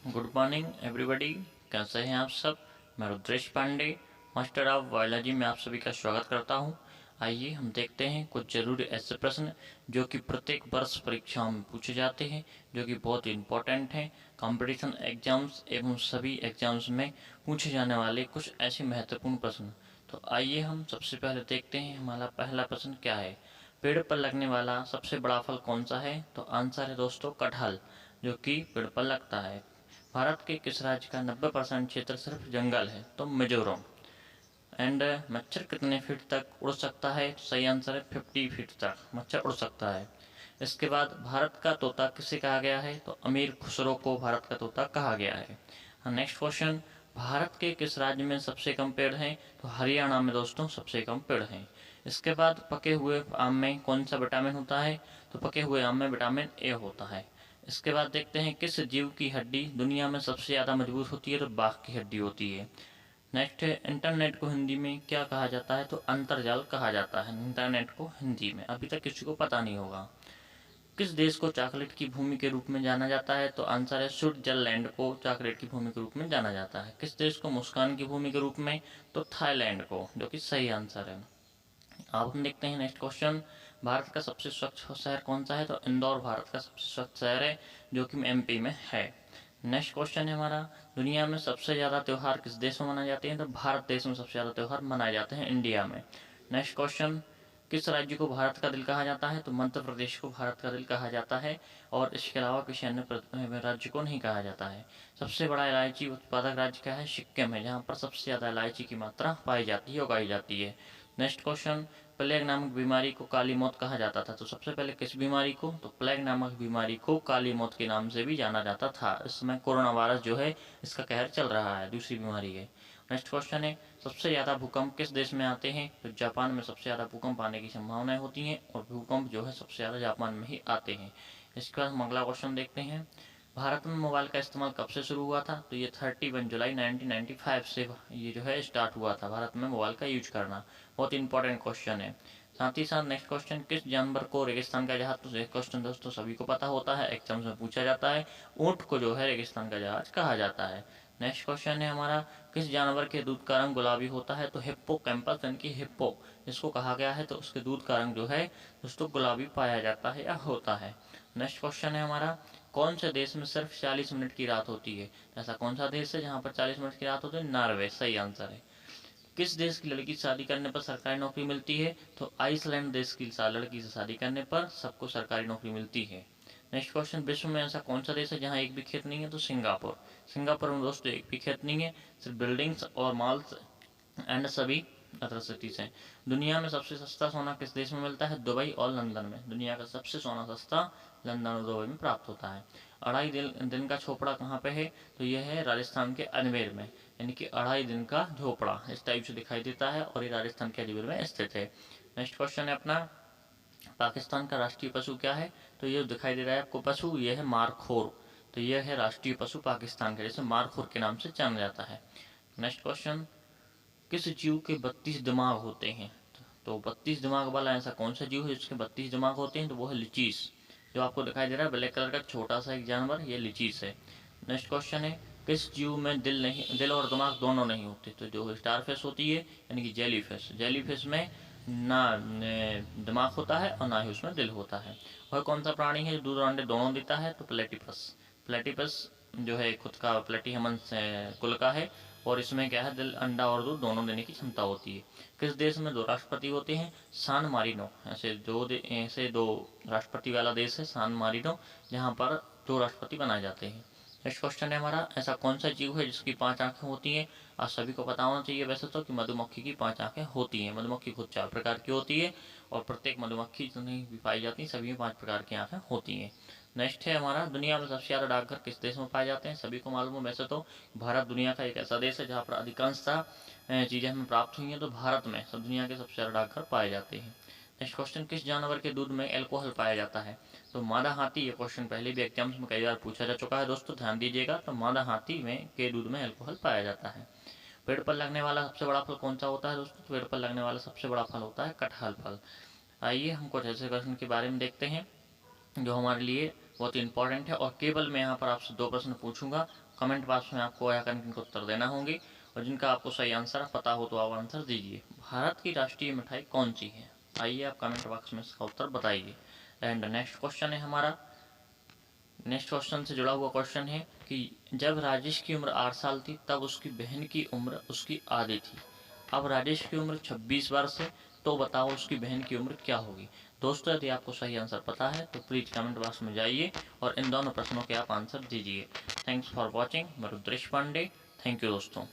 Good morning everybody. कैसे हैं आप सब। मैं Rudresh Pandey, master of biology में आप सभी का स्वागत करता हूं। आइए हम देखते हैं कुछ जरूरी ऐसे प्रश्न जो कि प्रत्येक वर्ष परीक्षाओं में पूछे जाते हैं, जो कि बहुत इंपॉर्टेंट हैं। कंपटीशन एग्जाम्स एवं सभी एग्जाम्स में पूछे जाने वाले कुछ ऐसे महत्वपूर्ण प्रश्न। तो आइए हम सबसे पहले देखते हैं हमारा पहला प्रश्न क्या है। पेड़ पर लगने वाला सबसे बड़ा फल कौन सा है। तो आंसर है दोस्तों कटहल, जो कि पेड़ पर लगता है। भारत के किस राज्य का 90% क्षेत्र सिर्फ जंगल है। तो मिजोरम। एंड मच्छर कितने फीट तक उड़ सकता है। सही आंसर है 50 फीट तक मच्छर उड़ सकता है। इसके बाद भारत का तोता किसे कहा गया है। तो अमीर खुसरो को भारत का तोता कहा गया है। नेक्स्ट क्वेश्चन, भारत के किस राज्य में सबसे कम पेड़ हैं। तो हरियाणा में दोस्तों सबसे कम पेड़ हैं। इसके बाद पके हुए आम में कौन सा विटामिन होता है। तो पके हुए आम में विटामिन ए होता है। इसके बाद देखते हैं किस जीव की हड्डी दुनिया में सबसे ज़्यादा मजबूत होती है। तो बाघ की हड्डी होती है। नेक्स्ट है इंटरनेट को हिंदी में क्या कहा जाता है। तो अंतर्जाल कहा जाता है इंटरनेट को हिंदी में। अभी तक किसी को पता नहीं होगा। किस देश को चॉकलेट की भूमि के रूप में जाना जाता है। तो आंसर है स्विट्जरलैंड को चॉकलेट की भूमि के रूप में जाना जाता है। किस देश को मुस्कान की भूमि के रूप में। तो थाईलैंड को, जो कि सही आंसर है। अब हम देखते हैं नेक्स्ट क्वेश्चन, भारत का सबसे स्वच्छ शहर कौन सा है। तो इंदौर भारत का सबसे स्वच्छ शहर है, जो कि एमपी में है। नेक्स्ट क्वेश्चन है हमारा, दुनिया में सबसे ज़्यादा त्यौहार किस देश में मनाए जाते हैं। तो भारत देश में सबसे ज़्यादा त्यौहार मनाए जाते हैं इंडिया में। नेक्स्ट क्वेश्चन, किस राज्य को भारत का दिल कहा जाता है। तो मध्य प्रदेश को भारत का दिल कहा जाता है, और इसके अलावा किसी अन्य राज्य को नहीं कहा जाता है। सबसे बड़ा इलायची उत्पादक राज्य क्या है। सिक्किम है, जहाँ पर सबसे ज़्यादा इलायची की मात्रा पाई जाती है, उगाई जाती है। नेक्स्ट क्वेश्चन, प्लेग नामक बीमारी को काली मौत कहा जाता था। तो सबसे पहले किस बीमारी को। तो प्लेग नामक बीमारी को काली मौत के नाम से भी जाना जाता था। इस समय कोरोना वायरस जो है इसका कहर चल रहा है, दूसरी बीमारी है। नेक्स्ट क्वेश्चन है, सबसे ज़्यादा भूकंप किस देश में आते हैं। तो जापान में सबसे ज़्यादा भूकंप आने की संभावनाएं होती हैं, और भूकंप जो है सबसे ज़्यादा जापान में ही आते हैं। इसके बाद हम अगला क्वेश्चन देखते हैं, भारत में मोबाइल का इस्तेमाल कब से शुरू हुआ था। तो ये 31 जुलाई 1995 से ये जो है स्टार्ट हुआ था भारत में मोबाइल का यूज करना। बहुत इंपॉर्टेंट क्वेश्चन है। साथ ही साथ नेक्स्ट क्वेश्चन, किस जानवर को रेगिस्तान का जहाज। तो ये क्वेश्चन दोस्तों सभी को पता होता है, एग्जाम्स में पूछा जाता है। ऊंट को जो है रेगिस्तान का जहाज कहा जाता है। नेक्स्ट क्वेश्चन है हमारा, किस जानवर के दूध का रंग गुलाबी होता है। तो हिप्पोकैम्पस यानी कि हिप्पो जिसको कहा गया है, तो उसके दूध का रंग जो है दोस्तों गुलाबी पाया जाता है या होता है। नेक्स्ट क्वेश्चन है हमारा, कौन से देश में सिर्फ 40 मिनट की रात होती है। ऐसा कौन सा देश है जहाँ पर 40 मिनट की रात होती है। नॉर्वे, सही आंसर है। किस देश की लड़की से शादी करने पर सरकारी नौकरी मिलती है। तो आइसलैंड देश की लड़की से शादी करने पर सबको सरकारी नौकरी मिलती है। नेक्स्ट क्वेश्चन, विश्व में ऐसा कौन सा देश है जहाँ एक भी खेत नहीं है। तो सिंगापुर। सिंगापुर में दोस्तों एक भी खेत नहीं है, सिर्फ बिल्डिंग्स और मॉल्स एंड सभी अदर सिटीज हैं। दुनिया में सबसे सस्ता सोना किस देश में मिलता है। दुबई और लंदन में। दुनिया का सबसे सोना सस्ता लंदन और दुबई में प्राप्त होता है। अढ़ाई दिन का झोपड़ा कहाँ पे है। तो यह है राजस्थान के अजमेर में, यानी कि अढ़ाई दिन का झोपड़ा इस टाइप से दिखाई देता है, और ये राजस्थान के अजमेर में स्थित है। नेक्स्ट क्वेश्चन है अपना, पाकिस्तान का राष्ट्रीय पशु क्या है। तो ये दिखाई दे रहा है आपको पशु, ये है मारखोर। तो यह है राष्ट्रीय पशु पाकिस्तान के, जैसे मारखोर के नाम से जाना जाता है। नेक्स्ट क्वेश्चन, किस जीव के 32 दिमाग होते हैं। तो 32 दिमाग वाला ऐसा कौन सा जीव है जिसके 32 दिमाग होते हैं। तो वो है लिचीस। जो आपको दिखाई दे रहा है ब्लैक कलर का छोटा सा एक जानवर, ये लिचीस है। नेक्स्ट क्वेश्चन है, किस जीव में दिल और दिमाग दोनों नहीं होते। तो जो स्टार फिश होती है यानी कि जेली फिश, जेली फिश में ना दिमाग होता है और ना ही उसमें दिल होता है। वह कौन सा प्राणी है जो दूध और अंडे दोनों देता है। तो प्लेटिपस। प्लेटिपस जो है खुद का प्लेटिहमन कुल का है, और इसमें क्या है दिल अंडा और दूध दोनों देने की क्षमता होती है। किस देश में 2 राष्ट्रपति होते हैं। सान मारिनो, ऐसे दो राष्ट्रपति वाला देश है सान मारिनो, जहाँ पर 2 राष्ट्रपति बनाए जाते हैं। नेक्स्ट क्वेश्चन है हमारा, ऐसा कौन सा जीव है जिसकी 5 आंखें होती हैं। आप सभी को पता होना चाहिए वैसे तो कि मधुमक्खी की 5 आंखें होती हैं। मधुमक्खी खुद 4 प्रकार की होती है, और प्रत्येक मधुमक्खी जितनी भी पाई जाती है सभी में 5 प्रकार की आंखें होती हैं। नेक्स्ट है हमारा, दुनिया में सबसे ज़्यादा डाकघर किस देश में पाए जाते हैं। सभी को मालूम है वैसे तो भारत दुनिया का एक ऐसा देश है जहाँ पर अधिकांशतः चीज़ें हमें प्राप्त हुई हैं। तो भारत में सब दुनिया के सबसे ज़्यादा डाकघर पाए जाते हैं। नेक्स्ट क्वेश्चन, किस जानवर के दूध में एल्कोहल पाया जाता है। तो मादा हाथी। ये क्वेश्चन पहले भी एग्जाम्स में कई बार पूछा जा चुका है दोस्तों, ध्यान दीजिएगा। तो मादा हाथी में के दूध में एल्कोहल पाया जाता है। पेड़ पर लगने वाला सबसे बड़ा फल कौन सा होता है दोस्तों। पेड़ पर लगने वाला सबसे बड़ा फल होता है कटहल फल। आइए हम कुछ ऐसे क्वेश्चन के बारे में देखते हैं जो हमारे लिए बहुत ही इंपॉर्टेंट है। और केवल मैं यहाँ पर आपसे 2 प्रश्न पूछूंगा, कमेंट बॉक्स में आपको आकर इनको उत्तर देना होंगे, और जिनका आपको सही आंसर पता हो तो आप आंसर दीजिए। भारत की राष्ट्रीय मिठाई कौन सी है? आइए आप कमेंट बॉक्स में इसका उत्तर बताइए। एंड नेक्स्ट क्वेश्चन है हमारा, नेक्स्ट क्वेश्चन से जुड़ा हुआ क्वेश्चन है कि जब राजेश की उम्र 8 साल थी तब उसकी बहन की उम्र उसकी आधी थी। अब राजेश की उम्र 26 वर्ष है, तो बताओ उसकी बहन की उम्र क्या होगी? दोस्तों यदि आपको सही आंसर पता है तो प्लीज़ कमेंट बॉक्स में जाइए और इन दोनों प्रश्नों के आप आंसर दीजिए। Thanks for watching. मैं रुद्रेश पांडे। थैंक यू दोस्तों।